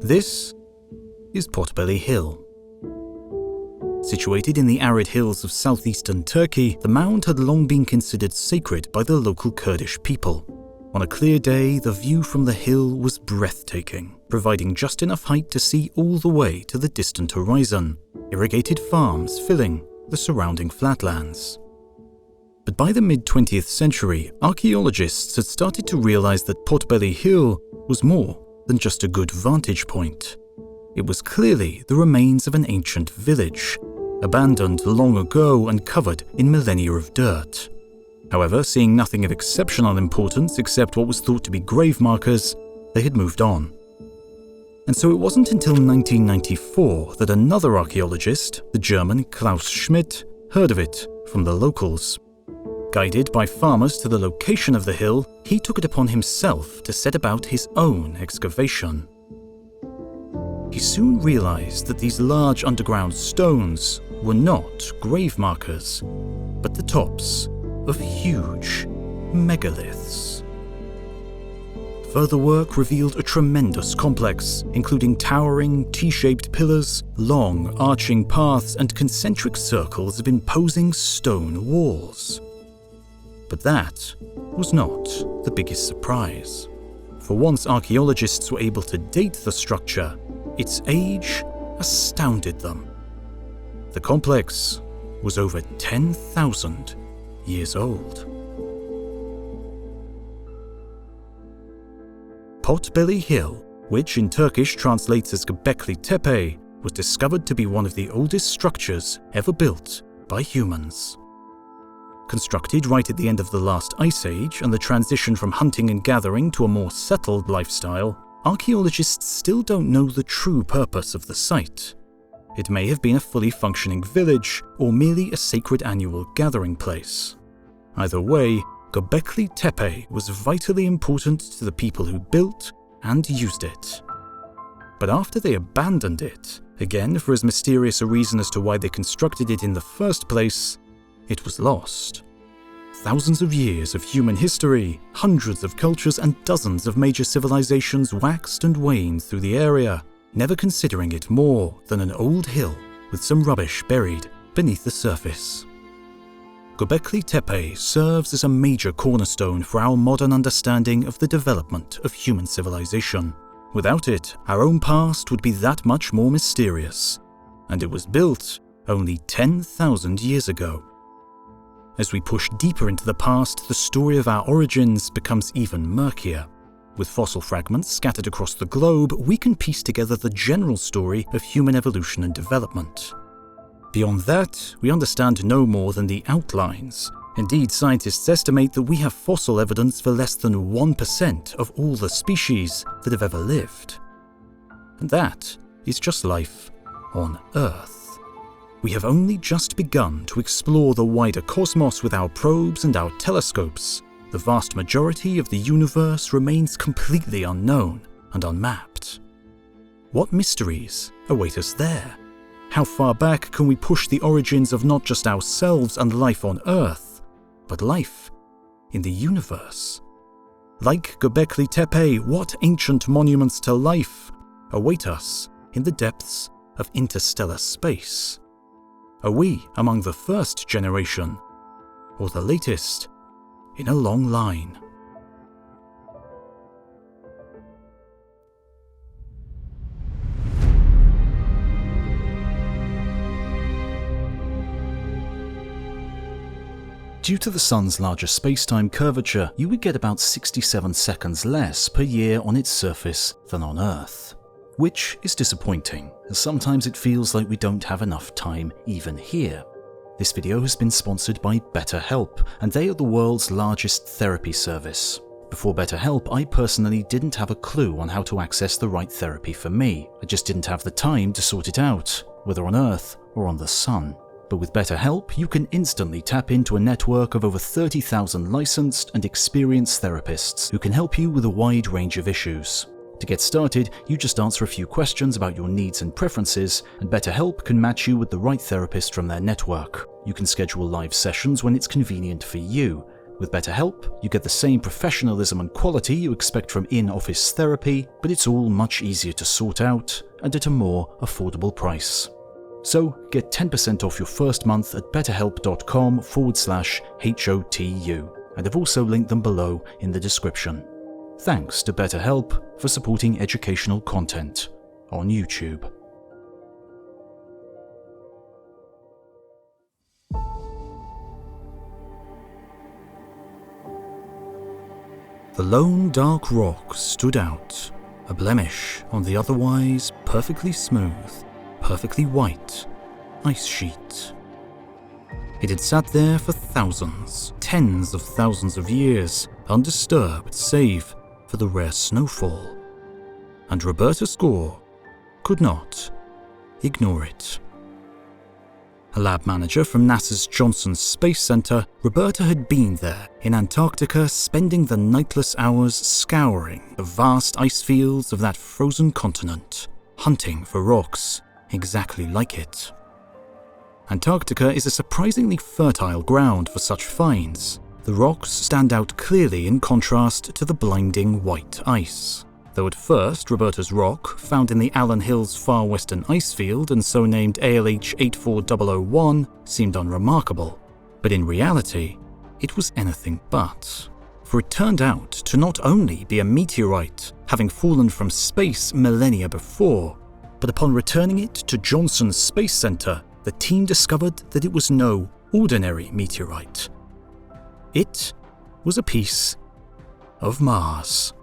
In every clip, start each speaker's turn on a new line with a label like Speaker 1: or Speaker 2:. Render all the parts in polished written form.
Speaker 1: This is Potbelly Hill. Situated in the arid hills of southeastern Turkey, the mound had long been considered sacred by the local Kurdish people. On a clear day, the view from the hill was breathtaking, providing just enough height to see all the way to the distant horizon, irrigated farms filling the surrounding flatlands. But by the mid-20th century, archaeologists had started to realize that Potbelly Hill was more than just a good vantage point. It was clearly the remains of an ancient village, abandoned long ago and covered in millennia of dirt. However, seeing nothing of exceptional importance except what was thought to be grave markers, they had moved on. And so it wasn't until 1994 that another archaeologist, the German Klaus Schmidt, heard of it from the locals. Guided by farmers to the location of the hill, he took it upon himself to set about his own excavation. He soon realized that these large underground stones were not grave markers, but the tops of huge megaliths. Further work revealed a tremendous complex, including towering, T-shaped pillars, long, arching paths, and concentric circles of imposing stone walls. But that was not the biggest surprise. For once archaeologists were able to date the structure, its age astounded them. The complex was over 10,000 years old. Potbelly Hill, which in Turkish translates as Göbekli Tepe, was discovered to be one of the oldest structures ever built by humans. Constructed right at the end of the last ice age and the transition from hunting and gathering to a more settled lifestyle, archaeologists still don't know the true purpose of the site. It may have been a fully functioning village or merely a sacred annual gathering place. Either way, Göbekli Tepe was vitally important to the people who built and used it. But after they abandoned it, again for as mysterious a reason as to why they constructed it in the first place, it was lost. Thousands of years of human history, hundreds of cultures and dozens of major civilizations waxed and waned through the area, never considering it more than an old hill with some rubbish buried beneath the surface. Göbekli Tepe serves as a major cornerstone for our modern understanding of the development of human civilization. Without it, our own past would be that much more mysterious, and it was built only 10,000 years ago. As we push deeper into the past, the story of our origins becomes even murkier. With fossil fragments scattered across the globe, we can piece together the general story of human evolution and development. Beyond that, we understand no more than the outlines. Indeed, scientists estimate that we have fossil evidence for less than 1% of all the species that have ever lived. And that is just life on Earth. We have only just begun to explore the wider cosmos with our probes and our telescopes. The vast majority of the universe remains completely unknown and unmapped. What mysteries await us there? How far back can we push the origins of not just ourselves and life on Earth, but life in the universe? Like Göbekli Tepe, what ancient monuments to life await us in the depths of interstellar space? Are we among the first generation, or the latest in a long line? Due to the Sun's larger space-time curvature, you would get about 67 seconds less per year on its surface than on Earth. Which is disappointing, as sometimes it feels like we don't have enough time even here. This video has been sponsored by BetterHelp, and they are the world's largest therapy service. Before BetterHelp, I personally didn't have a clue on how to access the right therapy for me. I just didn't have the time to sort it out, whether on Earth or on the Sun. But with BetterHelp, you can instantly tap into a network of over 30,000 licensed and experienced therapists who can help you with a wide range of issues. To get started, you just answer a few questions about your needs and preferences, and BetterHelp can match you with the right therapist from their network. You can schedule live sessions when it's convenient for you, With BetterHelp, you get the same professionalism and quality you expect from in-office therapy, but it's all much easier to sort out and at a more affordable price. So get 10% off your first month at betterhelp.com/HOTU, and I've also linked them below in the description. Thanks to BetterHelp for supporting educational content on YouTube. The lone dark rock stood out, a blemish on the otherwise perfectly smooth, perfectly white ice sheet. It had sat there for thousands, tens of thousands of years, undisturbed save for the rare snowfall. And Roberta Score could not ignore it. A lab manager from NASA's Johnson Space Center, Roberta had been there in Antarctica, spending the nightless hours scouring the vast ice fields of that frozen continent, hunting for rocks exactly like it. Antarctica is a surprisingly fertile ground for such finds. The rocks stand out clearly in contrast to the blinding white ice. Though at first Roberta's rock, found in the Allen Hills far western ice field and so named ALH 84001, seemed unremarkable. But in reality, it was anything but. For it turned out to not only be a meteorite, having fallen from space millennia before, but upon returning it to Johnson Space Center, the team discovered that it was no ordinary meteorite. It was a piece of Mars.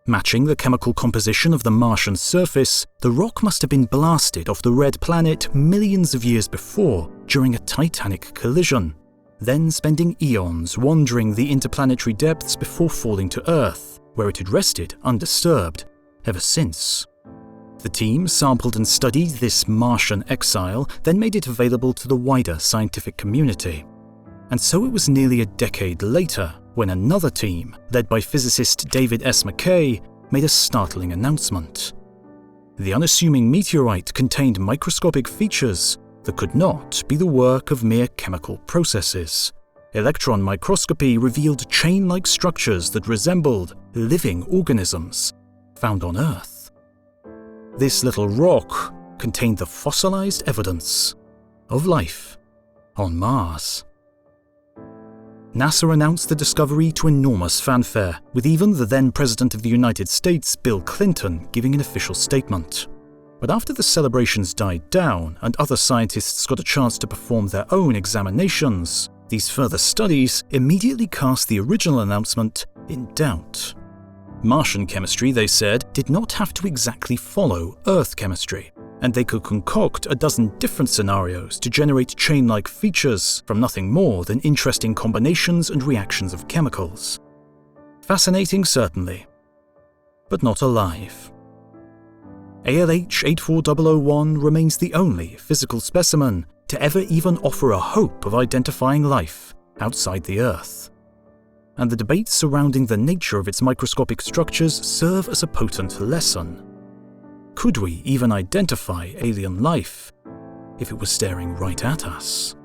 Speaker 1: Matching the chemical composition of the Martian surface, the rock must have been blasted off the red planet millions of years before during a titanic collision, then spending eons wandering the interplanetary depths before falling to Earth, where it had rested undisturbed ever since. The team sampled and studied this Martian exile, then made it available to the wider scientific community. And so it was nearly a decade later when another team, led by physicist David S. McKay, made a startling announcement. The unassuming meteorite contained microscopic features that could not be the work of mere chemical processes. Electron microscopy revealed chain-like structures that resembled living organisms found on Earth. This little rock contained the fossilized evidence of life on Mars. NASA announced the discovery to enormous fanfare, with even the then President of the United States, Bill Clinton, giving an official statement. But after the celebrations died down and other scientists got a chance to perform their own examinations, these further studies immediately cast the original announcement in doubt. Martian chemistry, they said, did not have to exactly follow Earth chemistry, and they could concoct a dozen different scenarios to generate chain-like features from nothing more than interesting combinations and reactions of chemicals. Fascinating, certainly, but not alive. ALH 84001 remains the only physical specimen to ever even offer a hope of identifying life outside the Earth. And the debates surrounding the nature of its microscopic structures serve as a potent lesson. Could we even identify alien life if it was staring right at us?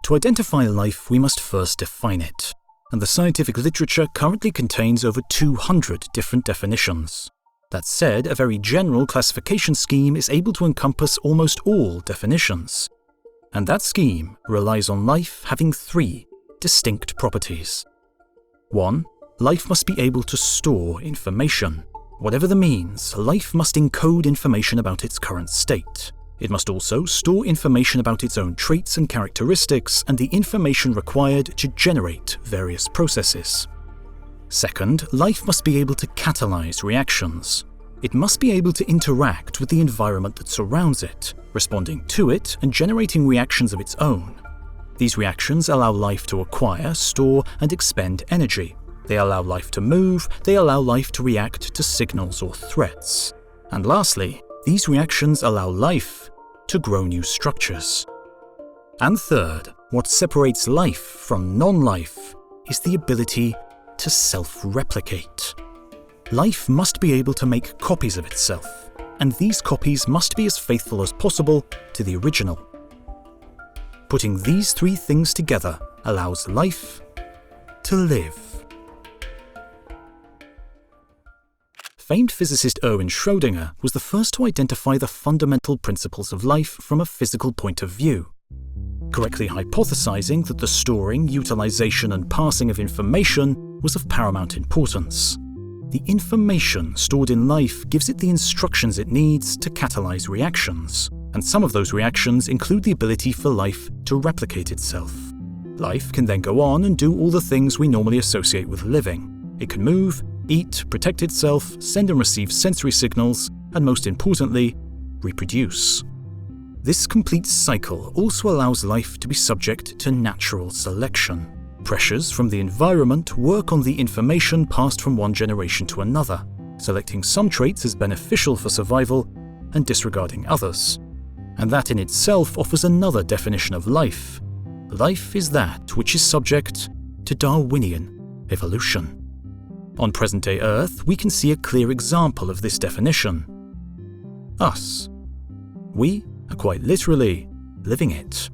Speaker 1: To identify life, we must first define it, and the scientific literature currently contains over 200 different definitions. That said, a very general classification scheme is able to encompass almost all definitions, and that scheme relies on life having 3 distinct properties. 1. Life must be able to store information. Whatever the means, life must encode information about its current state. It must also store information about its own traits and characteristics and the information required to generate various processes. Second, life must be able to catalyze reactions. It must be able to interact with the environment that surrounds it, responding to it and generating reactions of its own. These reactions allow life to acquire, store, and expend energy. They allow life to move, they allow life to react to signals or threats. And lastly, these reactions allow life to grow new structures. And third, what separates life from non-life is the ability to self-replicate. life must be able to make copies of itself, and these copies must be as faithful as possible to the original. Putting these three things together allows life to live. Famed physicist Erwin Schrödinger was the first to identify the fundamental principles of life from a physical point of view, correctly hypothesizing that the storing, utilization, and passing of information was of paramount importance. The information stored in life gives it the instructions it needs to catalyze reactions, and some of those reactions include the ability for life to replicate itself. Life can then go on and do all the things we normally associate with living. It can move, eat, protect itself, send and receive sensory signals, and most importantly, reproduce. This complete cycle also allows life to be subject to natural selection. Pressures from the environment work on the information passed from one generation to another, selecting some traits as beneficial for survival and disregarding others. And that in itself offers another definition of life. Life is that which is subject to Darwinian evolution. On present-day Earth, we can see a clear example of this definition. Us. We are quite literally living it.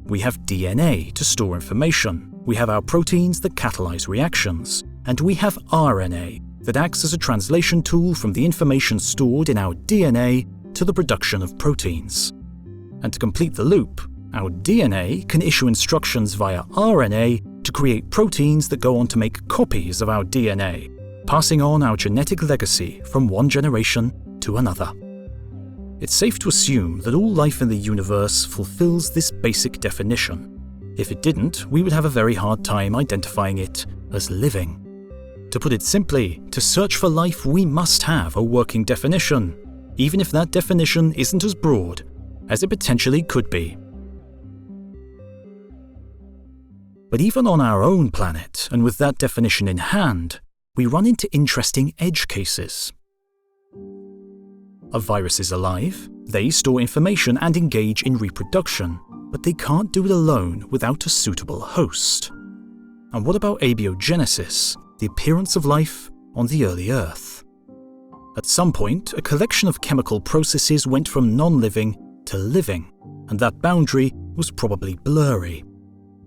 Speaker 1: We have DNA to store information, we have our proteins that catalyze reactions, and we have RNA that acts as a translation tool from the information stored in our DNA to the production of proteins. And to complete the loop, our DNA can issue instructions via RNA to create proteins that go on to make copies of our DNA, passing on our genetic legacy from one generation to another. It's safe to assume that all life in the universe fulfills this basic definition. If it didn't, we would have a very hard time identifying it as living. To put it simply, to search for life, we must have a working definition, even if that definition isn't as broad as it potentially could be. But even on our own planet, and with that definition in hand, we run into interesting edge cases. A virus is alive, they store information and engage in reproduction, but they can't do it alone without a suitable host. And what about abiogenesis, the appearance of life on the early Earth? At some point, a collection of chemical processes went from non-living to living, and that boundary was probably blurry.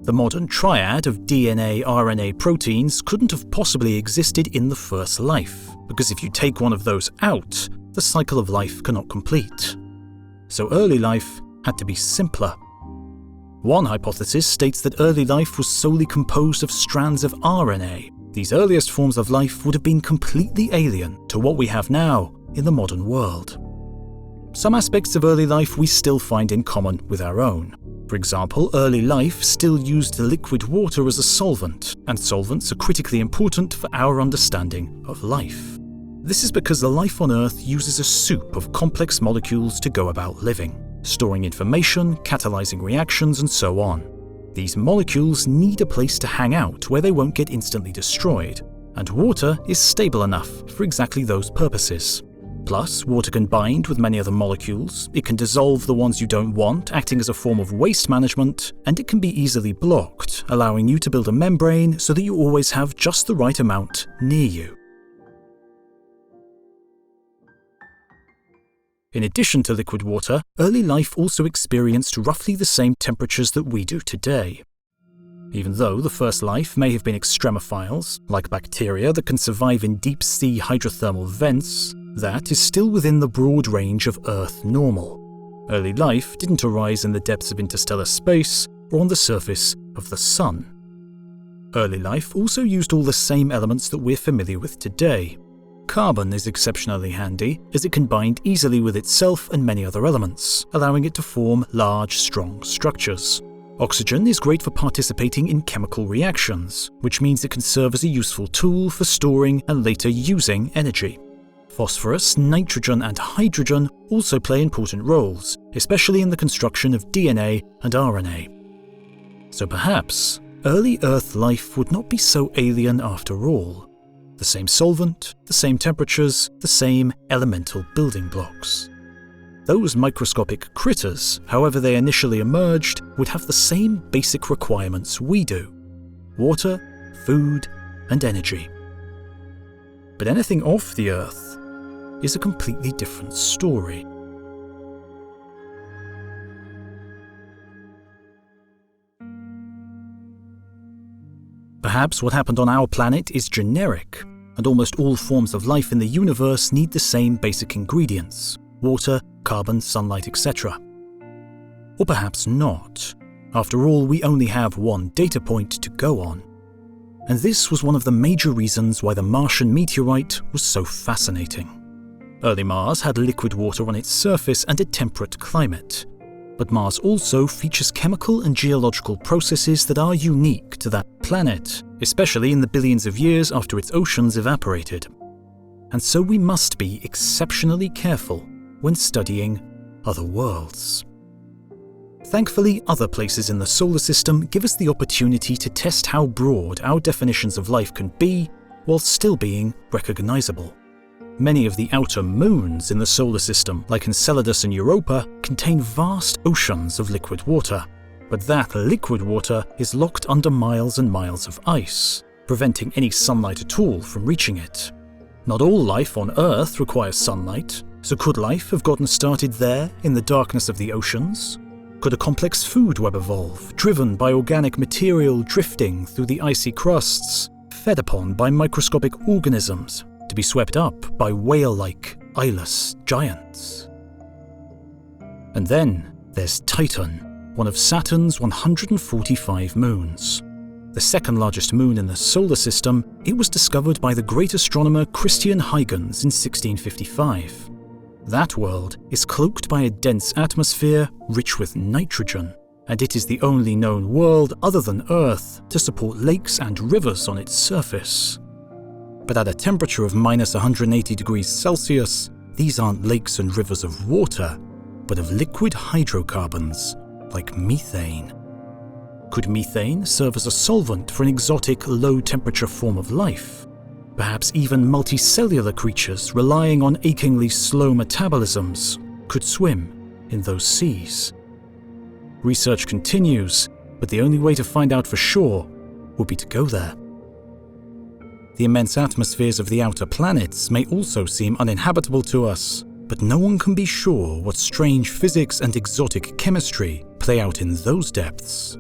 Speaker 1: The modern triad of DNA, RNA, proteins couldn't have possibly existed in the first life, because if you take one of those out, the cycle of life cannot complete. So early life had to be simpler. One hypothesis states that early life was solely composed of strands of RNA. These earliest forms of life would have been completely alien to what we have now in the modern world. Some aspects of early life we still find in common with our own. For example, early life still used liquid water as a solvent, and solvents are critically important for our understanding of life. This is because the life on Earth uses a soup of complex molecules to go about living, storing information, catalyzing reactions, and so on. These molecules need a place to hang out where they won't get instantly destroyed, and water is stable enough for exactly those purposes. Plus, water can bind with many other molecules, it can dissolve the ones you don't want, acting as a form of waste management, and it can be easily blocked, allowing you to build a membrane so that you always have just the right amount near you. In addition to liquid water, early life also experienced roughly the same temperatures that we do today. Even though the first life may have been extremophiles, like bacteria that can survive in deep-sea hydrothermal vents, that is still within the broad range of Earth normal. Early life didn't arise in the depths of interstellar space or on the surface of the Sun. Early life also used all the same elements that we're familiar with today. Carbon is exceptionally handy, as it can bind easily with itself and many other elements, allowing it to form large, strong structures. Oxygen is great for participating in chemical reactions, which means it can serve as a useful tool for storing and later using energy. Phosphorus, nitrogen, and hydrogen also play important roles, especially in the construction of DNA and RNA. So perhaps, early Earth life would not be so alien after all. The same solvent, the same temperatures, the same elemental building blocks. Those microscopic critters, however they initially emerged, would have the same basic requirements we do: water, food, and energy. But anything off the Earth is a completely different story. Perhaps what happened on our planet is generic, and almost all forms of life in the universe need the same basic ingredients: water, carbon, sunlight, etc. Or perhaps not. After all, we only have one data point to go on. And this was one of the major reasons why the Martian meteorite was so fascinating. Early Mars had liquid water on its surface and a temperate climate. But Mars also features chemical and geological processes that are unique to that planet, especially in the billions of years after its oceans evaporated. And so we must be exceptionally careful when studying other worlds. Thankfully, other places in the solar system give us the opportunity to test how broad our definitions of life can be while still being recognizable. Many of the outer moons in the solar system, like Enceladus and Europa, contain vast oceans of liquid water. But that liquid water is locked under miles and miles of ice, preventing any sunlight at all from reaching it. Not all life on Earth requires sunlight, so could life have gotten started there in the darkness of the oceans? Could a complex food web evolve, driven by organic material drifting through the icy crusts, fed upon by microscopic organisms, to be swept up by whale-like, eyeless giants? And then there's Titan, one of Saturn's 145 moons. The second largest moon in the solar system, it was discovered by the great astronomer Christian Huygens in 1655. That world is cloaked by a dense atmosphere rich with nitrogen, and it is the only known world other than Earth to support lakes and rivers on its surface. But at a temperature of minus 180 degrees Celsius, these aren't lakes and rivers of water, but of liquid hydrocarbons, like methane. Could methane serve as a solvent for an exotic low-temperature form of life? Perhaps even multicellular creatures relying on achingly slow metabolisms could swim in those seas. Research continues, but the only way to find out for sure would be to go there. The immense atmospheres of the outer planets may also seem uninhabitable to us, but no one can be sure what strange physics and exotic chemistry play out in those depths.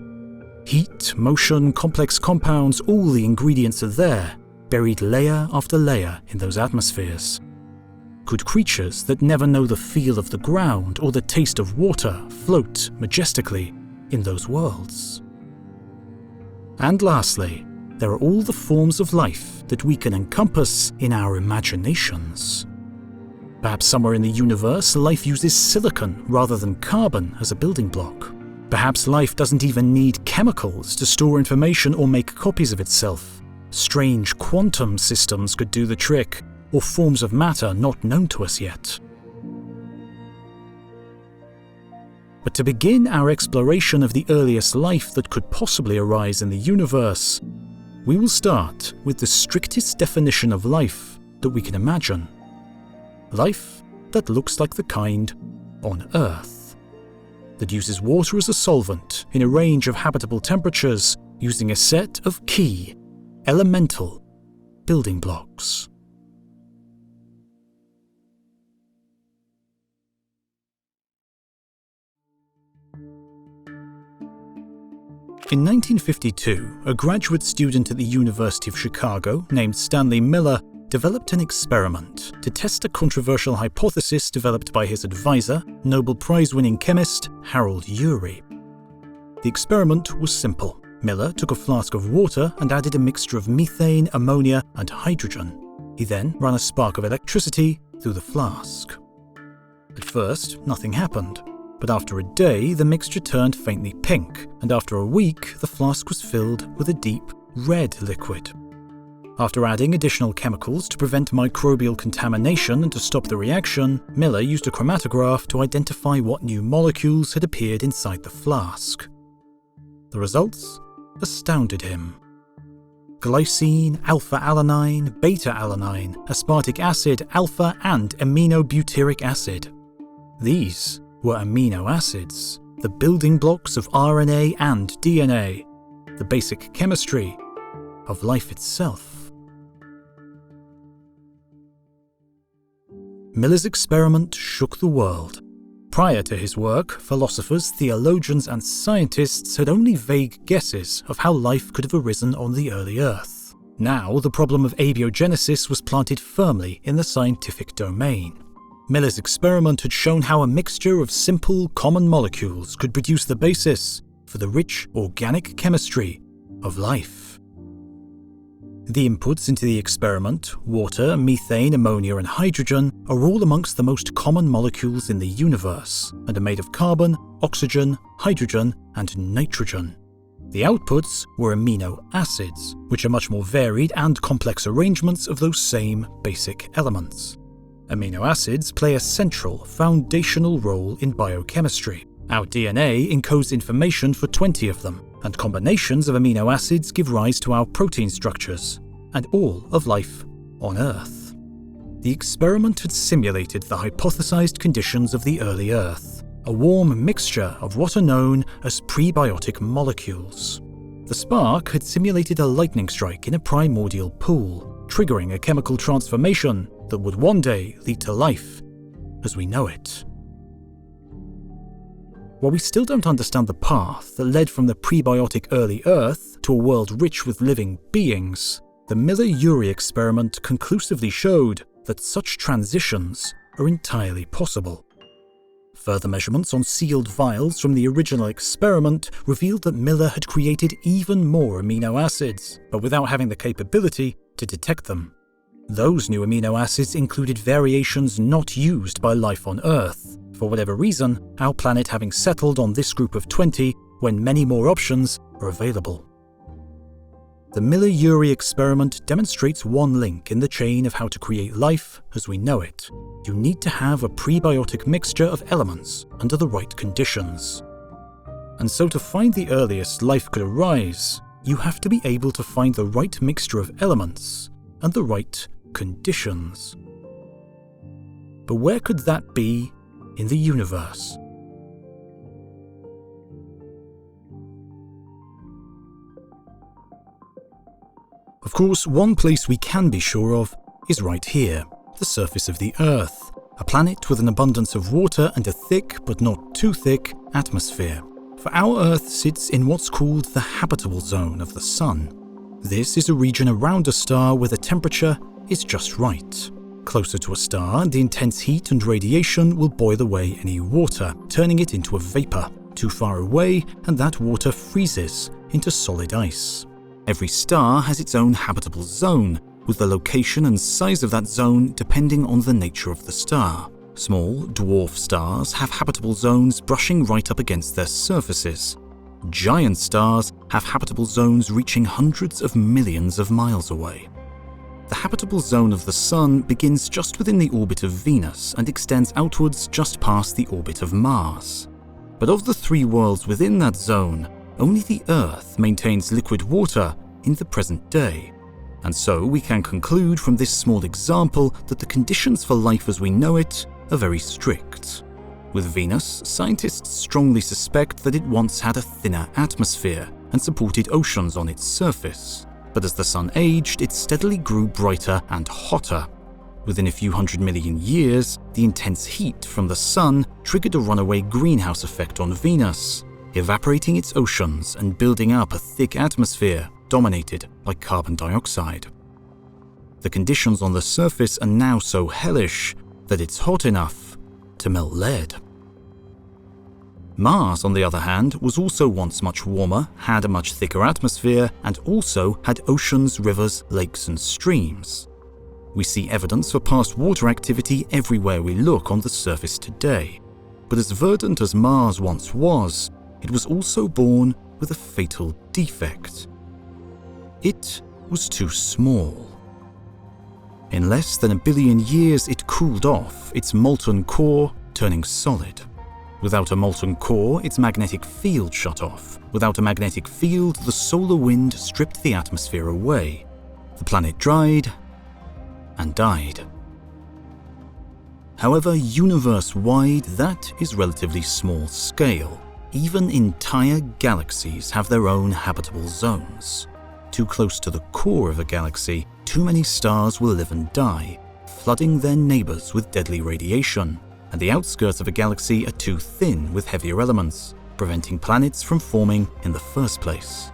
Speaker 1: Heat, motion, complex compounds, all the ingredients are there, buried layer after layer in those atmospheres. Could creatures that never know the feel of the ground or the taste of water float majestically in those worlds? And lastly, there are all the forms of life that we can encompass in our imaginations. Perhaps somewhere in the universe, life uses silicon rather than carbon as a building block. Perhaps life doesn't even need chemicals to store information or make copies of itself. Strange quantum systems could do the trick, or forms of matter not known to us yet. But to begin our exploration of the earliest life that could possibly arise in the universe, we will start with the strictest definition of life that we can imagine. Life that looks like the kind on Earth, that uses water as a solvent in a range of habitable temperatures using a set of key, elemental building blocks. In 1952, a graduate student at the University of Chicago named Stanley Miller developed an experiment to test a controversial hypothesis developed by his advisor, Nobel Prize-winning chemist Harold Urey. The experiment was simple. Miller took a flask of water and added a mixture of methane, ammonia, and hydrogen. He then ran a spark of electricity through the flask. At first, nothing happened. But after a day, the mixture turned faintly pink, and after a week, the flask was filled with a deep red liquid. After adding additional chemicals to prevent microbial contamination and to stop the reaction, Miller used a chromatograph to identify what new molecules had appeared inside the flask. The results astounded him. Glycine, alpha-alanine, beta-alanine, aspartic acid, alpha and aminobutyric acid. These were amino acids, the building blocks of RNA and DNA, the basic chemistry of life itself. Miller's experiment shook the world. Prior to his work, philosophers, theologians, and scientists had only vague guesses of how life could have arisen on the early Earth. Now, the problem of abiogenesis was planted firmly in the scientific domain. Miller's experiment had shown how a mixture of simple, common molecules could produce the basis for the rich organic chemistry of life. The inputs into the experiment, water, methane, ammonia, and hydrogen, are all amongst the most common molecules in the universe and are made of carbon, oxygen, hydrogen, and nitrogen. The outputs were amino acids, which are much more varied and complex arrangements of those same basic elements. Amino acids play a central, foundational role in biochemistry. Our DNA encodes information for 20 of them, and combinations of amino acids give rise to our protein structures, and all of life on Earth. The experiment had simulated the hypothesized conditions of the early Earth, a warm mixture of what are known as prebiotic molecules. The spark had simulated a lightning strike in a primordial pool, triggering a chemical transformation that would one day lead to life as we know it. While we still don't understand the path that led from the prebiotic early Earth to a world rich with living beings, the Miller-Urey experiment conclusively showed that such transitions are entirely possible. Further measurements on sealed vials from the original experiment revealed that Miller had created even more amino acids, but without having the capability to detect them. Those new amino acids included variations not used by life on Earth, for whatever reason, our planet having settled on this group of 20 when many more options are available. The Miller-Urey experiment demonstrates one link in the chain of how to create life as we know it. You need to have a prebiotic mixture of elements under the right conditions. And so to find the earliest life could arise, you have to be able to find the right mixture of elements and the right conditions. But where could that be in the universe? Of course, one place we can be sure of is right here, the surface of the Earth, a planet with an abundance of water and a thick, but not too thick, atmosphere. For our Earth sits in what's called the habitable zone of the Sun. This is a region around a star where the temperature is just right. Closer to a star, the intense heat and radiation will boil away any water, turning it into a vapor. Too far away, and that water freezes into solid ice. Every star has its own habitable zone, with the location and size of that zone depending on the nature of the star. Small, dwarf stars have habitable zones brushing right up against their surfaces. Giant stars have habitable zones reaching hundreds of millions of miles away. The habitable zone of the Sun begins just within the orbit of Venus and extends outwards just past the orbit of Mars. But of the three worlds within that zone, only the Earth maintains liquid water in the present day. And so we can conclude from this small example that the conditions for life as we know it are very strict. With Venus, scientists strongly suspect that it once had a thinner atmosphere and supported oceans on its surface. But as the Sun aged, it steadily grew brighter and hotter. Within a few 100 million years, the intense heat from the Sun triggered a runaway greenhouse effect on Venus, evaporating its oceans and building up a thick atmosphere dominated by carbon dioxide. The conditions on the surface are now so hellish that it's hot enough to melt lead. Mars, on the other hand, was also once much warmer, had a much thicker atmosphere, and also had oceans, rivers, lakes, and streams. We see evidence for past water activity everywhere we look on the surface today. But as verdant as Mars once was, it was also born with a fatal defect. It was too small. In less than 1 billion years, it cooled off, its molten core turning solid. Without a molten core, its magnetic field shut off. Without a magnetic field, the solar wind stripped the atmosphere away. The planet dried and died. However, universe-wide, that is relatively small scale. Even entire galaxies have their own habitable zones. Too close to the core of a galaxy, too many stars will live and die. flooding their neighbors with deadly radiation, and the outskirts of a galaxy are too thin with heavier elements, preventing planets from forming in the first place.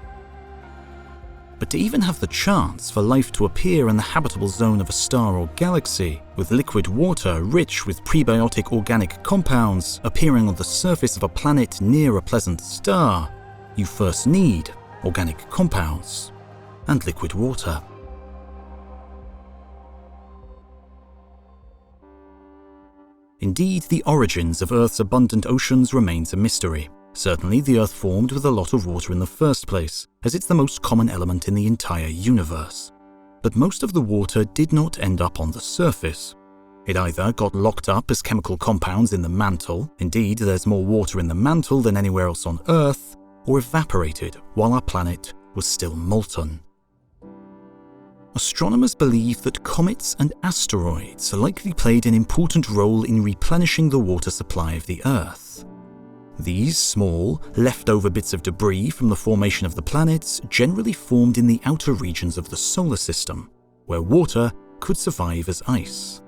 Speaker 1: But to even have the chance for life to appear in the habitable zone of a star or galaxy, with liquid water rich with prebiotic organic compounds appearing on the surface of a planet near a pleasant star, you first need organic compounds and liquid water. Indeed, the origins of Earth's abundant oceans remains a mystery. Certainly, the Earth formed with a lot of water in the first place, as it's the most common element in the entire universe. But most of the water did not end up on the surface. It either got locked up as chemical compounds in the mantle, indeed there's more water in the mantle than anywhere else on Earth, or evaporated while our planet was still molten. Astronomers believe that comets and asteroids likely played an important role in replenishing the water supply of the Earth. These small, leftover bits of debris from the formation of the planets generally formed in the outer regions of the solar system, where water could survive as ice.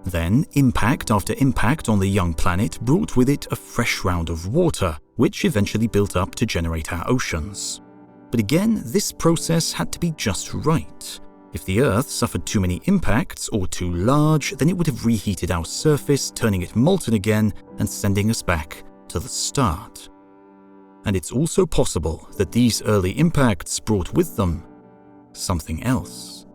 Speaker 1: Then, impact after impact on the young planet brought with it a fresh round of water, which eventually built up to generate our oceans. But again, this process had to be just right. If the Earth suffered too many impacts or too large, then it would have reheated our surface, turning it molten again and sending us back to the start. And it's also possible that these early impacts brought with them something else.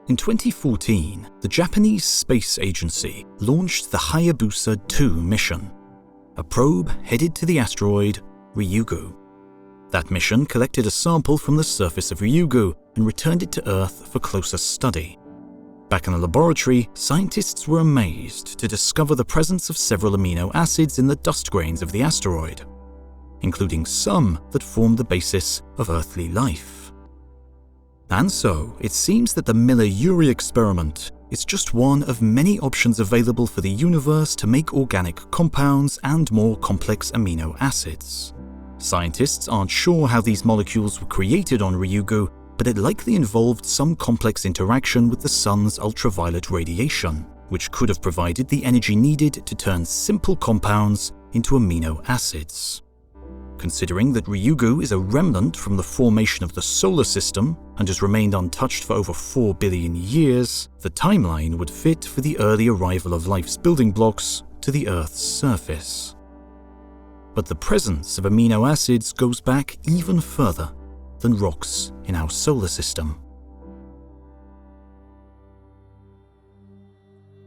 Speaker 1: In 2014, the Japanese Space Agency launched the Hayabusa 2 mission, a probe headed to the asteroid Ryugu. That mission collected a sample from the surface of Ryugu and returned it to Earth for closer study. Back in the laboratory, scientists were amazed to discover the presence of several amino acids in the dust grains of the asteroid, including some that formed the basis of earthly life. And so, it seems that the Miller-Urey experiment is just one of many options available for the universe to make organic compounds and more complex amino acids. Scientists aren't sure how these molecules were created on Ryugu, but it likely involved some complex interaction with the sun's ultraviolet radiation, which could have provided the energy needed to turn simple compounds into amino acids. Considering that Ryugu is a remnant from the formation of the solar system and has remained untouched for over 4 billion years, the timeline would fit for the early arrival of life's building blocks to the Earth's surface. But the presence of amino acids goes back even further than rocks in our solar system.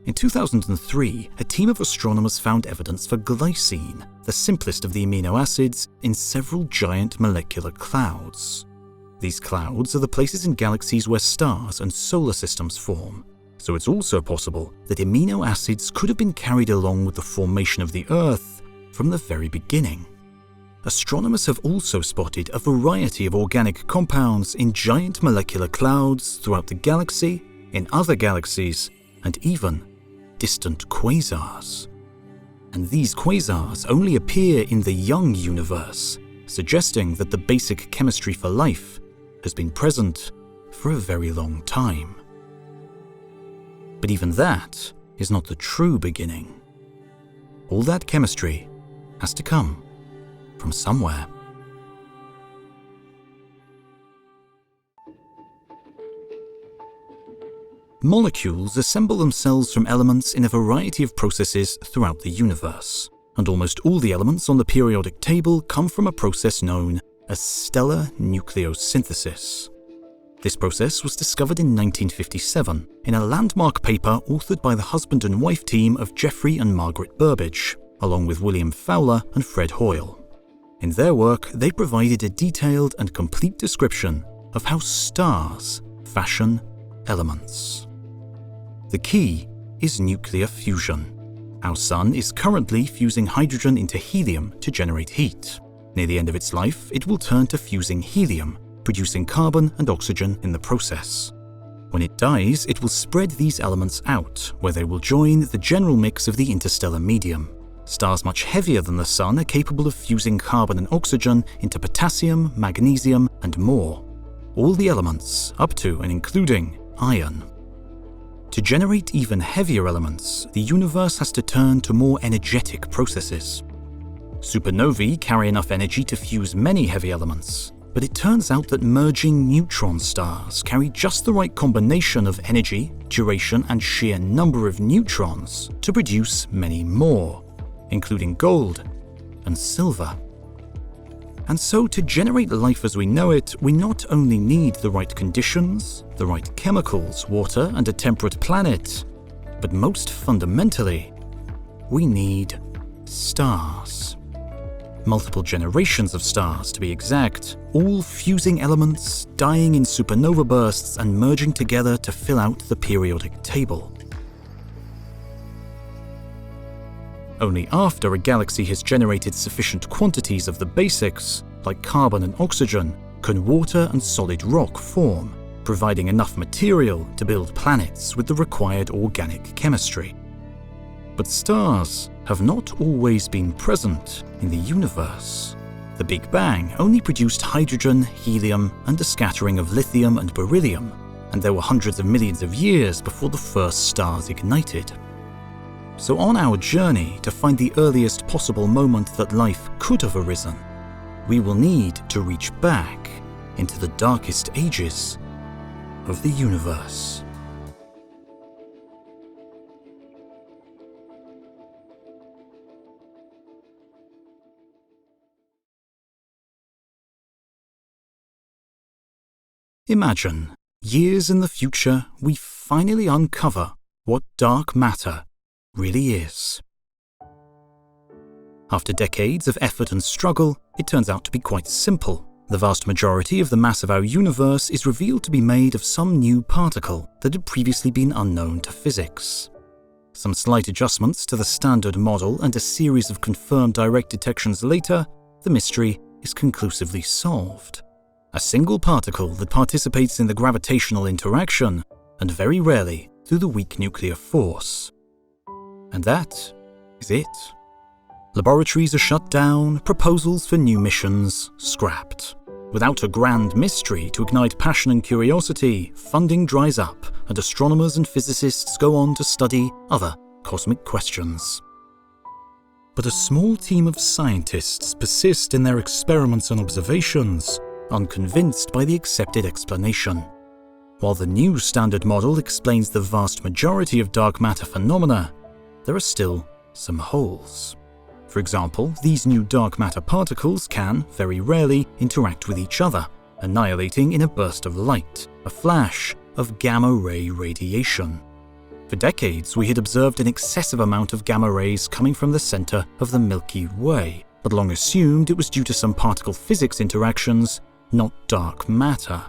Speaker 1: In 2003, a team of astronomers found evidence for glycine, the simplest of the amino acids, in several giant molecular clouds. These clouds are the places in galaxies where stars and solar systems form, so it's also possible that amino acids could have been carried along with the formation of the Earth from the very beginning. Astronomers have also spotted a variety of organic compounds in giant molecular clouds throughout the galaxy, in other galaxies, and even distant quasars. And these quasars only appear in the young universe, suggesting that the basic chemistry for life has been present for a very long time. But even that is not the true beginning. All that chemistry has to come from somewhere. Molecules assemble themselves from elements in a variety of processes throughout the universe, and almost all the elements on the periodic table come from a process known as stellar nucleosynthesis. This process was discovered in 1957 in a landmark paper authored by the husband and wife team of Geoffrey and Margaret Burbidge, along with William Fowler and Fred Hoyle. In their work, they provided a detailed and complete description of how stars fashion elements. The key is nuclear fusion. Our Sun is currently fusing hydrogen into helium to generate heat. Near the end of its life, it will turn to fusing helium, producing carbon and oxygen in the process. When it dies, it will spread these elements out, where they will join the general mix of the interstellar medium. Stars much heavier than the Sun are capable of fusing carbon and oxygen into potassium, magnesium, and more. All the elements, up to and including iron. To generate even heavier elements, the universe has to turn to more energetic processes. Supernovae carry enough energy to fuse many heavy elements, but it turns out that merging neutron stars carry just the right combination of energy, duration, and sheer number of neutrons to produce many more, including gold and silver. And so, to generate life as we know it, we not only need the right conditions, the right chemicals, water, and a temperate planet, but most fundamentally, we need stars. Multiple generations of stars, to be exact, all fusing elements, dying in supernova bursts, and merging together to fill out the periodic table. Only after a galaxy has generated sufficient quantities of the basics, like carbon and oxygen, can water and solid rock form, providing enough material to build planets with the required organic chemistry. But stars have not always been present in the universe. The Big Bang only produced hydrogen, helium, and a scattering of lithium and beryllium, and there were hundreds of millions of years before the first stars ignited. So on our journey to find the earliest possible moment that life could have arisen, we will need to reach back into the darkest ages of the universe. Imagine, years in the future, we finally uncover what dark matter really is. After decades of effort and struggle, it turns out to be quite simple. The vast majority of the mass of our universe is revealed to be made of some new particle that had previously been unknown to physics. Some slight adjustments to the standard model and a series of confirmed direct detections later, the mystery is conclusively solved. A single particle that participates in the gravitational interaction, and very rarely through the weak nuclear force. And that is it. Laboratories are shut down, proposals for new missions scrapped. Without a grand mystery to ignite passion and curiosity, funding dries up, and astronomers and physicists go on to study other cosmic questions. But a small team of scientists persist in their experiments and observations, unconvinced by the accepted explanation. While the new standard model explains the vast majority of dark matter phenomena, there are still some holes. For example, these new dark matter particles can, very rarely, interact with each other, annihilating in a burst of light, a flash of gamma-ray radiation. For decades, we had observed an excessive amount of gamma rays coming from the center of the Milky Way, but long assumed it was due to some particle physics interactions, not dark matter.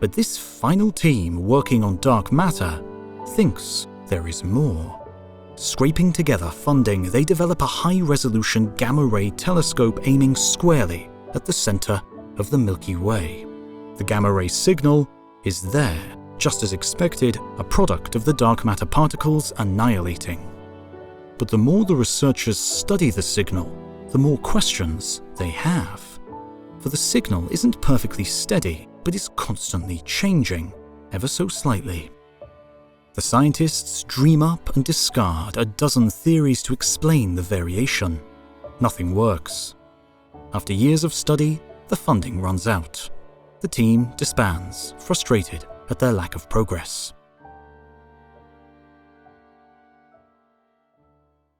Speaker 1: But this final team working on dark matter thinks there is more. Scraping together funding, they develop a high-resolution gamma-ray telescope aiming squarely at the center of the Milky Way. The gamma-ray signal is there, just as expected, a product of the dark matter particles annihilating. But the more the researchers study the signal, the more questions they have. For the signal isn't perfectly steady, but is constantly changing, ever so slightly. The scientists dream up and discard a dozen theories to explain the variation. Nothing works. After years of study, the funding runs out. The team disbands, frustrated at their lack of progress.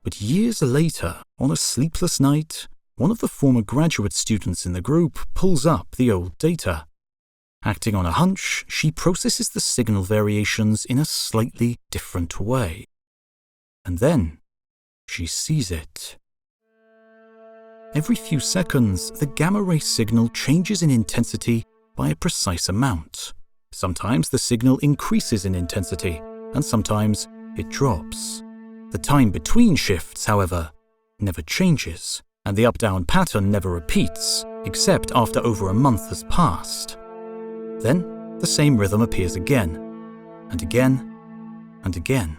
Speaker 1: But years later, on a sleepless night, one of the former graduate students in the group pulls up the old data. Acting on a hunch, she processes the signal variations in a slightly different way. And then, she sees it. Every few seconds, the gamma-ray signal changes in intensity by a precise amount. Sometimes the signal increases in intensity, and sometimes it drops. The time between shifts, however, never changes, and the up-down pattern never repeats, except after over a month has passed. Then, the same rhythm appears again, and again, and again,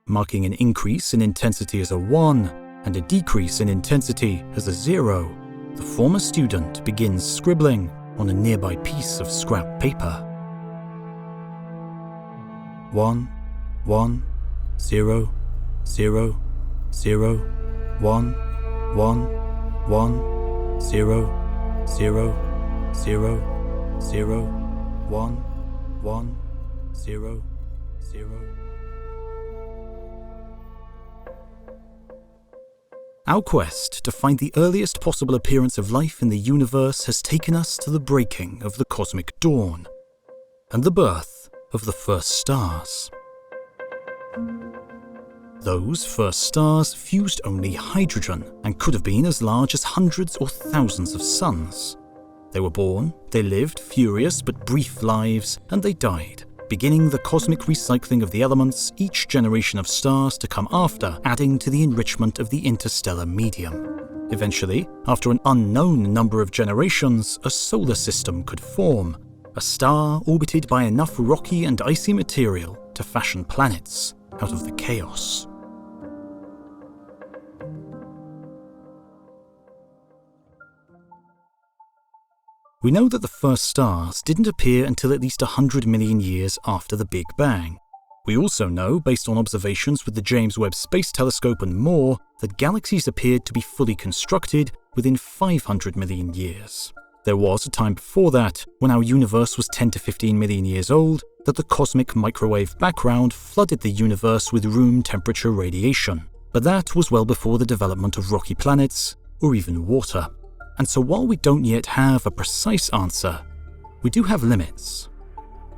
Speaker 1: marking an increase in intensity as a 1 and a decrease in intensity as a 0. The former student begins scribbling on a nearby piece of scrap paper. 1, 1, 0, 0, 0, 1, 1, 1, 0, 0, 0, 0, 1, 1, 0, 0. Our quest to find the earliest possible appearance of life in the universe has taken us to the breaking of the cosmic dawn and the birth of the first stars. Those first stars fused only hydrogen and could have been as large as hundreds or thousands of suns. They were born, they lived furious but brief lives, and they died, beginning the cosmic recycling of the elements, each generation of stars to come after, adding to the enrichment of the interstellar medium. Eventually, after an unknown number of generations, a solar system could form, a star orbited by enough rocky and icy material to fashion planets out of the chaos. We know that the first stars didn't appear until at least 100 million years after the Big Bang. We also know, based on observations with the James Webb Space Telescope and more, that galaxies appeared to be fully constructed within 500 million years. There was a time before that, when our universe was 10 to 15 million years old, that the cosmic microwave background flooded the universe with room temperature radiation. But that was well before the development of rocky planets, or even water. And so while we don't yet have a precise answer, we do have limits.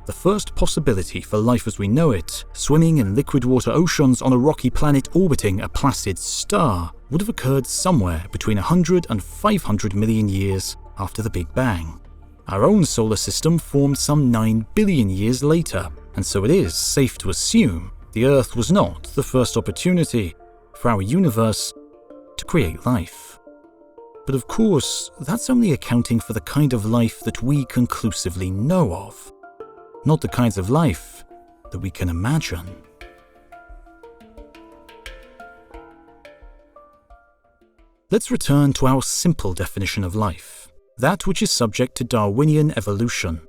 Speaker 1: The first possibility for life as we know it, swimming in liquid water oceans on a rocky planet orbiting a placid star, would have occurred somewhere between 100 and 500 million years after the Big Bang. Our own solar system formed some 9 billion years later, and so it is safe to assume the Earth was not the first opportunity for our universe to create life. But of course, that's only accounting for the kind of life that we conclusively know of, not the kinds of life that we can imagine. Let's return to our simple definition of life, that which is subject to Darwinian evolution.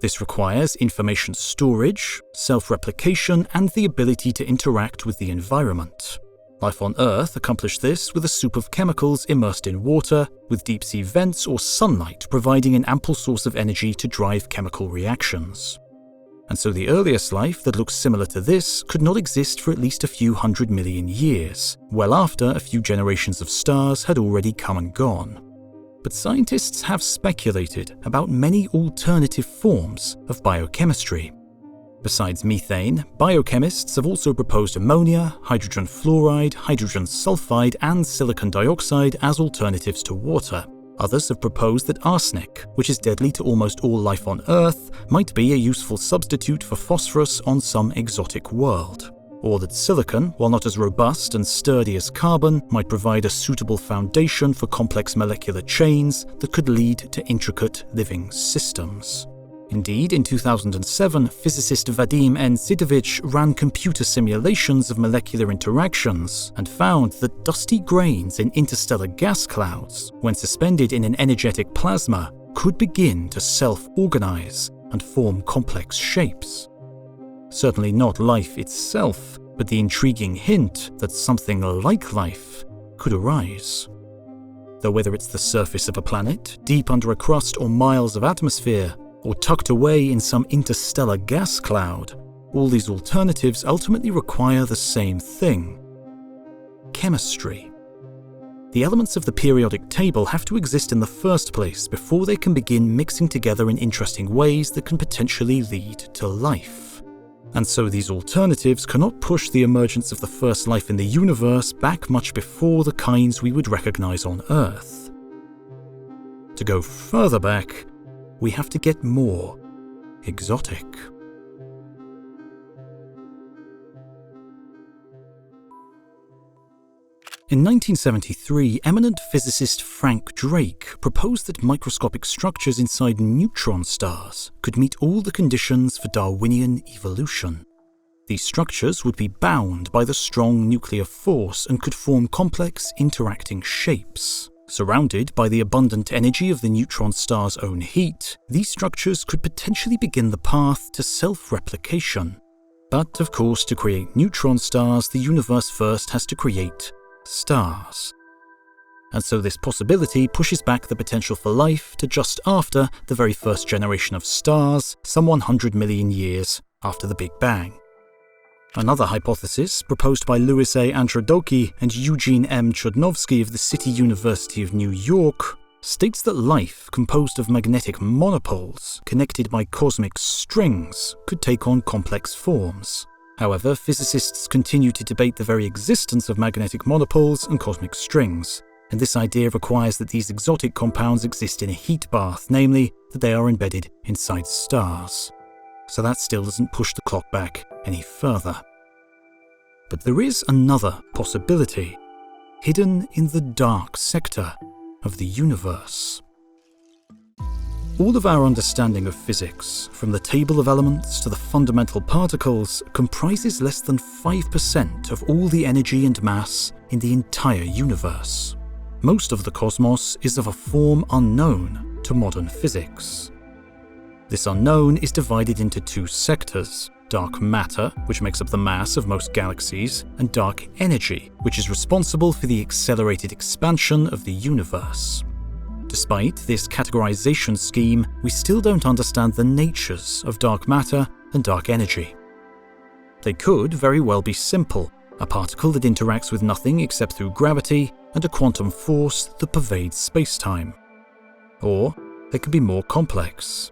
Speaker 1: This requires information storage, self-replication, and the ability to interact with the environment. Life on Earth accomplished this with a soup of chemicals immersed in water, with deep-sea vents or sunlight providing an ample source of energy to drive chemical reactions. And so the earliest life that looks similar to this could not exist for at least a few 100 million years, well after a few generations of stars had already come and gone. But scientists have speculated about many alternative forms of biochemistry. Besides methane, biochemists have also proposed ammonia, hydrogen fluoride, hydrogen sulfide, and silicon dioxide as alternatives to water. Others have proposed that arsenic, which is deadly to almost all life on Earth, might be a useful substitute for phosphorus on some exotic world. Or that silicon, while not as robust and sturdy as carbon, might provide a suitable foundation for complex molecular chains that could lead to intricate living systems. Indeed, in 2007, physicist Vadim N. Sidovich ran computer simulations of molecular interactions and found that dusty grains in interstellar gas clouds, when suspended in an energetic plasma, could begin to self-organize and form complex shapes. Certainly not life itself, but the intriguing hint that something like life could arise. Though whether it's the surface of a planet, deep under a crust or miles of atmosphere, or tucked away in some interstellar gas cloud, all these alternatives ultimately require the same thing: chemistry. The elements of the periodic table have to exist in the first place before they can begin mixing together in interesting ways that can potentially lead to life. And so these alternatives cannot push the emergence of the first life in the universe back much before the kinds we would recognize on Earth. To go further back, we have to get more exotic. In 1973, eminent physicist Frank Drake proposed that microscopic structures inside neutron stars could meet all the conditions for Darwinian evolution. These structures would be bound by the strong nuclear force and could form complex, interacting shapes. Surrounded by the abundant energy of the neutron star's own heat, these structures could potentially begin the path to self-replication. But, of course, to create neutron stars, the universe first has to create stars. And so this possibility pushes back the potential for life to just after the very first generation of stars, some 100 million years after the Big Bang. Another hypothesis, proposed by Louis A. Androdoki and Eugene M. Chodnovsky of the City University of New York, states that life composed of magnetic monopoles connected by cosmic strings could take on complex forms. However, physicists continue to debate the very existence of magnetic monopoles and cosmic strings, and this idea requires that these exotic compounds exist in a heat bath, namely, that they are embedded inside stars. So that still doesn't push the clock back any further. But there is another possibility, hidden in the dark sector of the universe. All of our understanding of physics, from the table of elements to the fundamental particles, comprises less than 5% of all the energy and mass in the entire universe. Most of the cosmos is of a form unknown to modern physics. This unknown is divided into two sectors: dark matter, which makes up the mass of most galaxies, and dark energy, which is responsible for the accelerated expansion of the universe. Despite this categorization scheme, we still don't understand the natures of dark matter and dark energy. They could very well be simple: a particle that interacts with nothing except through gravity, and a quantum force that pervades space-time. Or they could be more complex.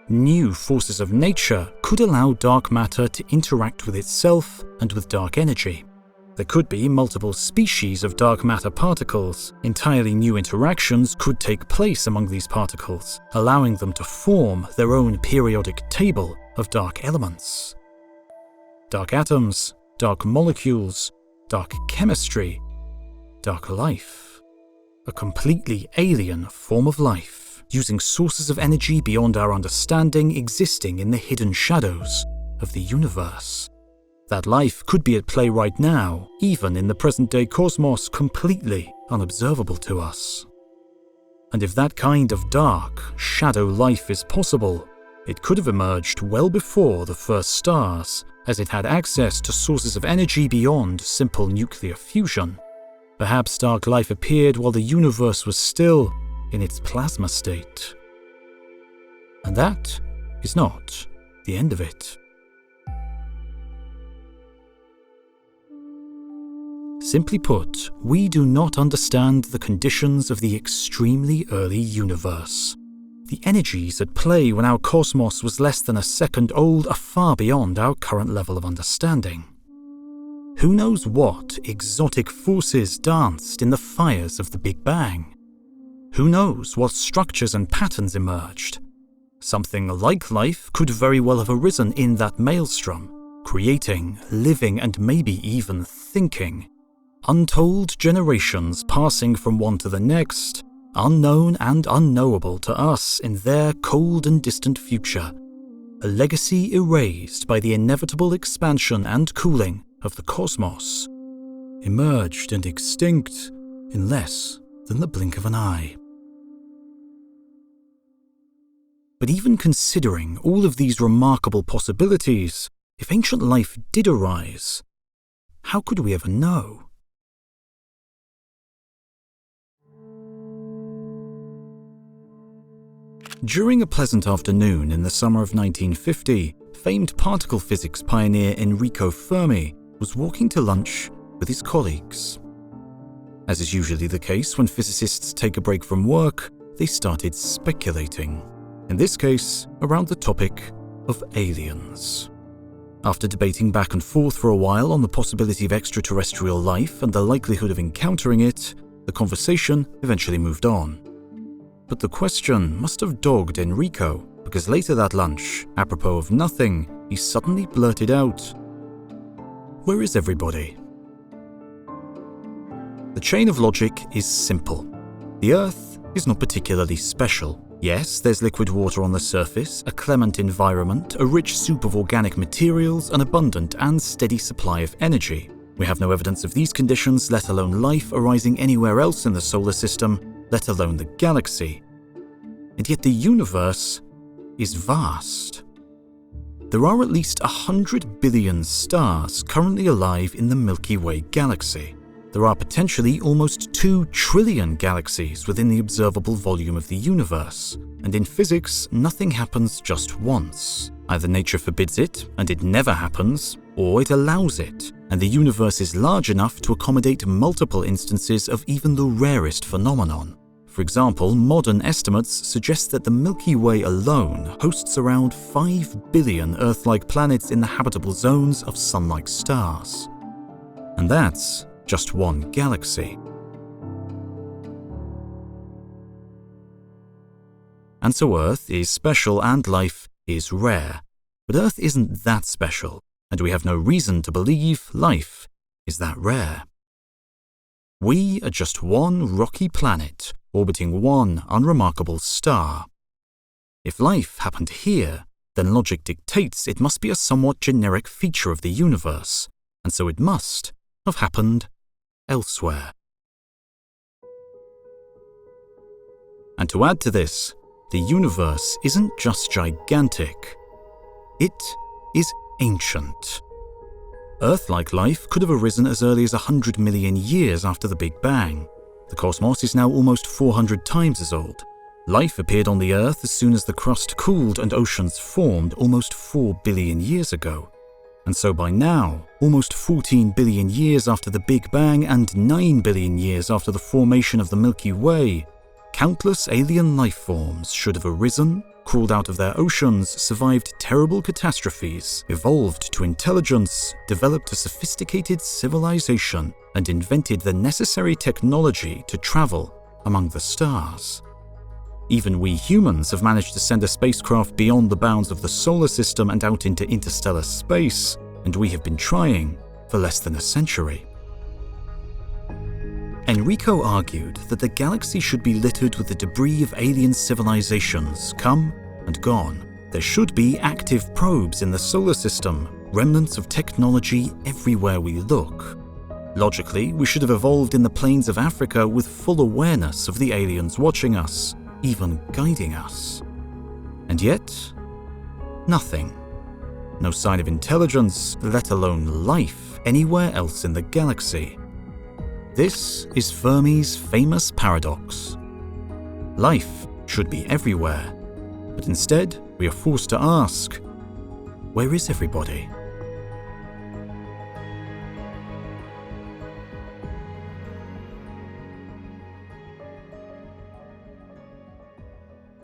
Speaker 1: New forces of nature could allow dark matter to interact with itself and with dark energy. There could be multiple species of dark matter particles. Entirely new interactions could take place among these particles, allowing them to form their own periodic table of dark elements. Dark atoms, dark molecules, dark chemistry, dark life. A completely alien form of life, using sources of energy beyond our understanding existing in the hidden shadows of the universe. That life could be at play right now, even in the present-day cosmos, completely unobservable to us. And if that kind of dark, shadow life is possible, it could have emerged well before the first stars, as it had access to sources of energy beyond simple nuclear fusion. Perhaps dark life appeared while the universe was still in its plasma state. And that is not the end of it. Simply put, we do not understand the conditions of the extremely early universe. The energies at play when our cosmos was less than a second old are far beyond our current level of understanding. Who knows what exotic forces danced in the fires of the Big Bang? Who knows what structures and patterns emerged? Something like life could very well have arisen in that maelstrom, creating, living, and maybe even thinking. Untold generations passing from one to the next, unknown and unknowable to us in their cold and distant future. A legacy erased by the inevitable expansion and cooling of the cosmos, emerged and extinct in less than the blink of an eye. But even considering all of these remarkable possibilities, if ancient life did arise, how could we ever know? During a pleasant afternoon in the summer of 1950, famed particle physics pioneer Enrico Fermi was walking to lunch with his colleagues. As is usually the case when physicists take a break from work, they started speculating, in this case around the topic of aliens. After debating back and forth for a while on the possibility of extraterrestrial life and the likelihood of encountering it, the conversation eventually moved on. But the question must have dogged Enrico, because later that lunch, apropos of nothing, he suddenly blurted out, "Where is everybody?" The chain of logic is simple. The Earth is not particularly special. Yes, there's liquid water on the surface, a clement environment, a rich soup of organic materials, an abundant and steady supply of energy. We have no evidence of these conditions, let alone life arising anywhere else in the solar system, let alone the galaxy. And yet the universe is vast. there are at least 100 billion stars currently alive in the Milky Way galaxy. There are potentially almost 2 trillion galaxies within the observable volume of the universe, and in physics, nothing happens just once. Either nature forbids it, and it never happens, or it allows it, and the universe is large enough to accommodate multiple instances of even the rarest phenomenon. For example, modern estimates suggest that the Milky Way alone hosts around 5 billion Earth-like planets in the habitable zones of Sun-like stars. And that's just one galaxy. And so Earth is special and life is rare. But Earth isn't that special, and we have no reason to believe life is that rare. We are just one rocky planet orbiting one unremarkable star. If life happened here, then logic dictates it must be a somewhat generic feature of the universe, and so it must have happened elsewhere. And to add to this, the universe isn't just gigantic, it is ancient. Earth-like life could have arisen as early as 100 million years after the Big Bang. The cosmos is now almost 400 times as old. Life appeared on the Earth as soon as the crust cooled and oceans formed almost 4 billion years ago. And so by now, almost 14 billion years after the Big Bang and 9 billion years after the formation of the Milky Way, countless alien life forms should have arisen, crawled out of their oceans, survived terrible catastrophes, evolved to intelligence, developed a sophisticated civilization, and invented the necessary technology to travel among the stars. Even we humans have managed to send a spacecraft beyond the bounds of the solar system and out into interstellar space, and we have been trying for less than a century. Enrico argued that the galaxy should be littered with the debris of alien civilizations, come and gone. There should be active probes in the solar system, remnants of technology everywhere we look. Logically, we should have evolved in the plains of Africa with full awareness of the aliens watching us, even guiding us. And yet, nothing. No sign of intelligence, let alone life, anywhere else in the galaxy. This is Fermi's famous paradox. Life should be everywhere, but instead we are forced to ask, where is everybody?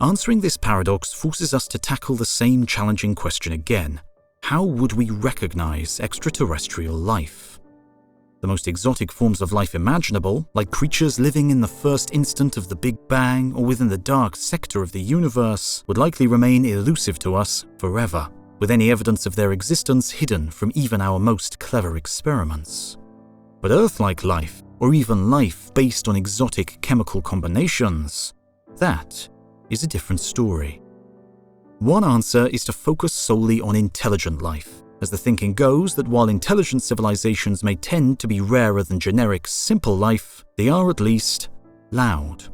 Speaker 1: Answering this paradox forces us to tackle the same challenging question again. How would we recognize extraterrestrial life? The most exotic forms of life imaginable, like creatures living in the first instant of the Big Bang or within the dark sector of the universe, would likely remain elusive to us forever, with any evidence of their existence hidden from even our most clever experiments. But Earth-like life, or even life based on exotic chemical combinations, that is a different story. One answer is to focus solely on intelligent life, as the thinking goes that while intelligent civilizations may tend to be rarer than generic, simple life, they are at least loud.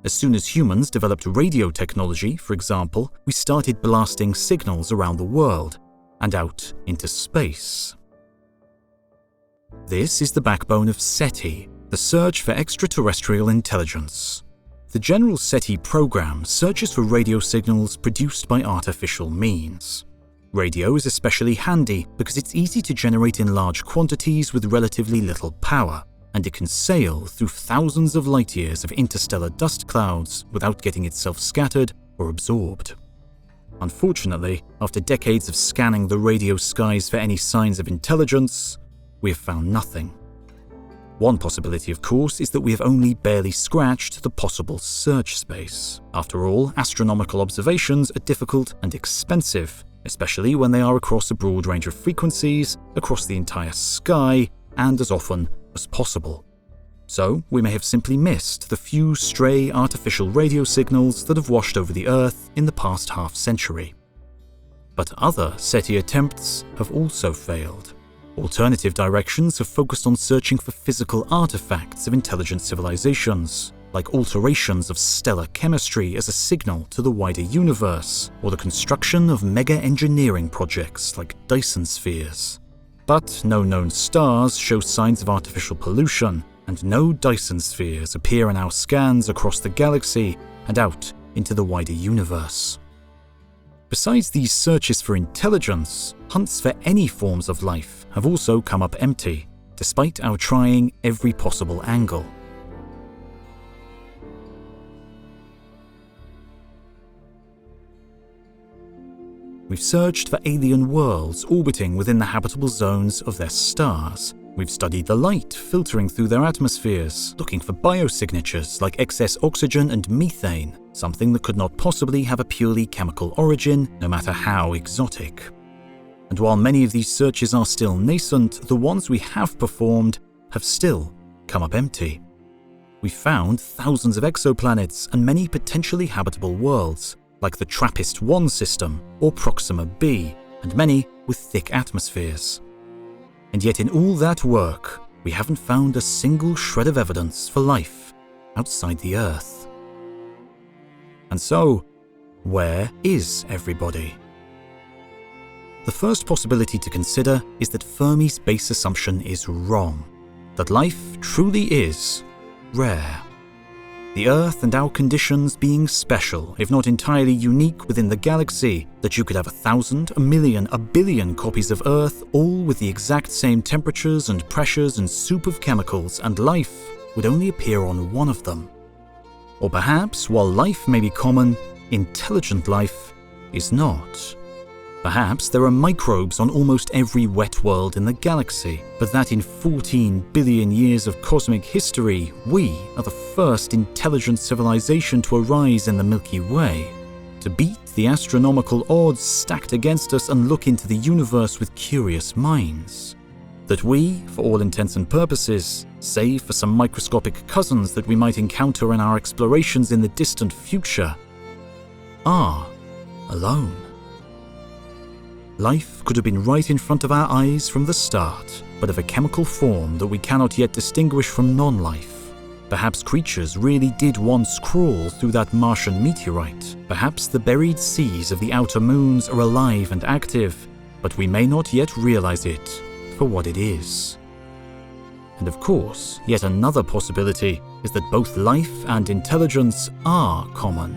Speaker 1: As soon as humans developed radio technology, for example, we started blasting signals around the world and out into space. This is the backbone of SETI, the search for extraterrestrial intelligence. The general SETI program searches for radio signals produced by artificial means. Radio is especially handy because it's easy to generate in large quantities with relatively little power, and it can sail through thousands of light years of interstellar dust clouds without getting itself scattered or absorbed. Unfortunately, after decades of scanning the radio skies for any signs of intelligence, we have found nothing. One possibility, of course, is that we have only barely scratched the possible search space. After all, astronomical observations are difficult and expensive, especially when they are across a broad range of frequencies, across the entire sky, and as often as possible. So, we may have simply missed the few stray artificial radio signals that have washed over the Earth in the past half-century. But other SETI attempts have also failed. Alternative directions have focused on searching for physical artifacts of intelligent civilizations, like alterations of stellar chemistry as a signal to the wider universe, or the construction of mega-engineering projects like Dyson spheres. But no known stars show signs of artificial pollution, and no Dyson spheres appear in our scans across the galaxy and out into the wider universe. Besides these searches for intelligence, hunts for any forms of life have also come up empty, despite our trying every possible angle. We've searched for alien worlds orbiting within the habitable zones of their stars. We've studied the light filtering through their atmospheres, looking for biosignatures like excess oxygen and methane, something that could not possibly have a purely chemical origin, no matter how exotic. And while many of these searches are still nascent, the ones we have performed have still come up empty. We've found thousands of exoplanets and many potentially habitable worlds, like the TRAPPIST-1 system or Proxima b, and many with thick atmospheres. And yet in all that work, we haven't found a single shred of evidence for life outside the Earth. And so, where is everybody? The first possibility to consider is that Fermi's base assumption is wrong, that life truly is rare. The Earth and our conditions being special, if not entirely unique within the galaxy, that you could have 1,000, 1,000,000, 1,000,000,000 copies of Earth, all with the exact same temperatures and pressures and soup of chemicals, and life would only appear on one of them. Or perhaps, while life may be common, intelligent life is not. Perhaps there are microbes on almost every wet world in the galaxy, but that in 14 billion years of cosmic history, we are the first intelligent civilization to arise in the Milky Way, to beat the astronomical odds stacked against us and look into the universe with curious minds. That we, for all intents and purposes, save for some microscopic cousins that we might encounter in our explorations in the distant future, are alone. Life could have been right in front of our eyes from the start, but of a chemical form that we cannot yet distinguish from non-life. Perhaps creatures really did once crawl through that Martian meteorite. Perhaps the buried seas of the outer moons are alive and active, but we may not yet realize it for what it is. And of course, yet another possibility is that both life and intelligence are common,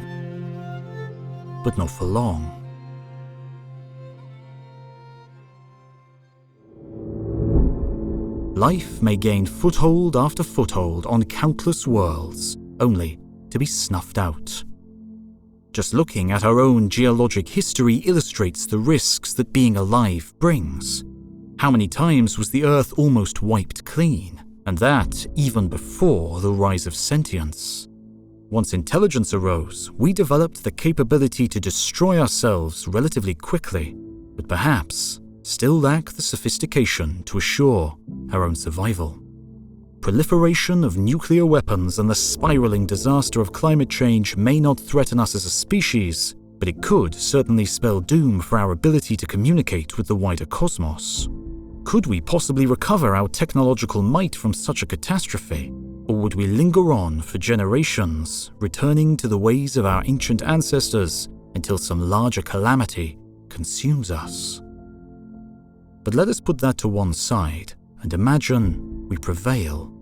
Speaker 1: but not for long. Life may gain foothold after foothold on countless worlds, only to be snuffed out. Just looking at our own geologic history illustrates the risks that being alive brings. How many times was the Earth almost wiped clean? And that even before the rise of sentience. Once intelligence arose, we developed the capability to destroy ourselves relatively quickly, but perhaps still lack the sophistication to assure our own survival. Proliferation of nuclear weapons and the spiraling disaster of climate change may not threaten us as a species, but it could certainly spell doom for our ability to communicate with the wider cosmos. Could we possibly recover our technological might from such a catastrophe? Or would we linger on for generations, returning to the ways of our ancient ancestors until some larger calamity consumes us? But let us put that to one side and imagine we prevail.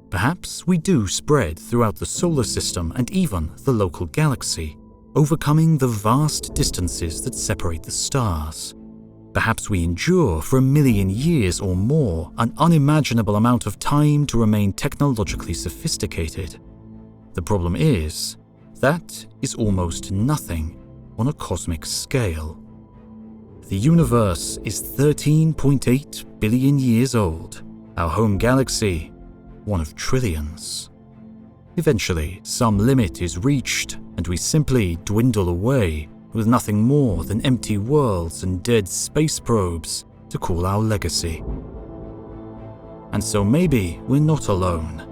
Speaker 1: Perhaps we do spread throughout the solar system and even the local galaxy, overcoming the vast distances that separate the stars. Perhaps we endure for 1,000,000 years or more, an unimaginable amount of time to remain technologically sophisticated. The problem is, that is almost nothing on a cosmic scale. The universe is 13.8 billion years old, our home galaxy, one of trillions. Eventually, some limit is reached, and we simply dwindle away, with nothing more than empty worlds and dead space probes to call our legacy. And so maybe we're not alone,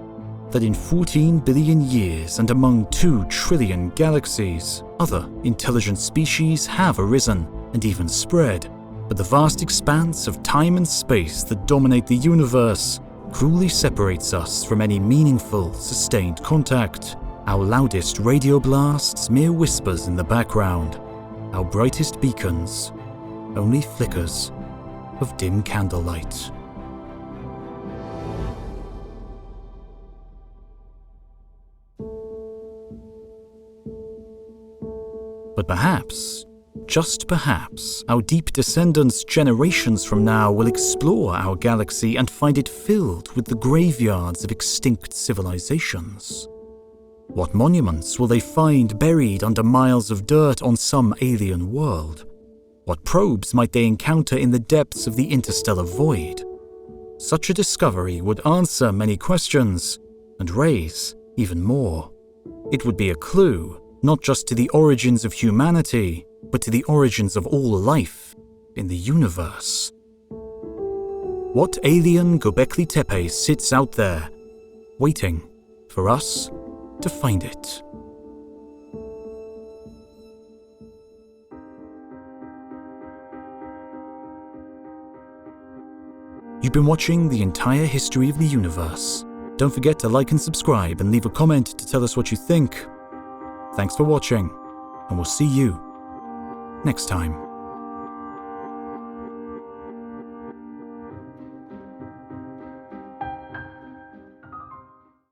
Speaker 1: that in 14 billion years and among 2 trillion galaxies, other intelligent species have arisen and even spread, but the vast expanse of time and space that dominate the universe cruelly separates us from any meaningful, sustained contact. Our loudest radio blasts mere whispers in the background. Our brightest beacons, only flickers of dim candlelight. But perhaps, just perhaps, our deep descendants generations from now will explore our galaxy and find it filled with the graveyards of extinct civilizations. What monuments will they find buried under miles of dirt on some alien world? What probes might they encounter in the depths of the interstellar void? Such a discovery would answer many questions and raise even more. It would be a clue, not just to the origins of humanity, but to the origins of all life in the universe. What alien Göbekli Tepe sits out there, waiting for us to find it? You've been watching the entire history of the universe. Don't forget to like and subscribe and leave a comment to tell us what you think. Thanks for watching, and we'll see you next time.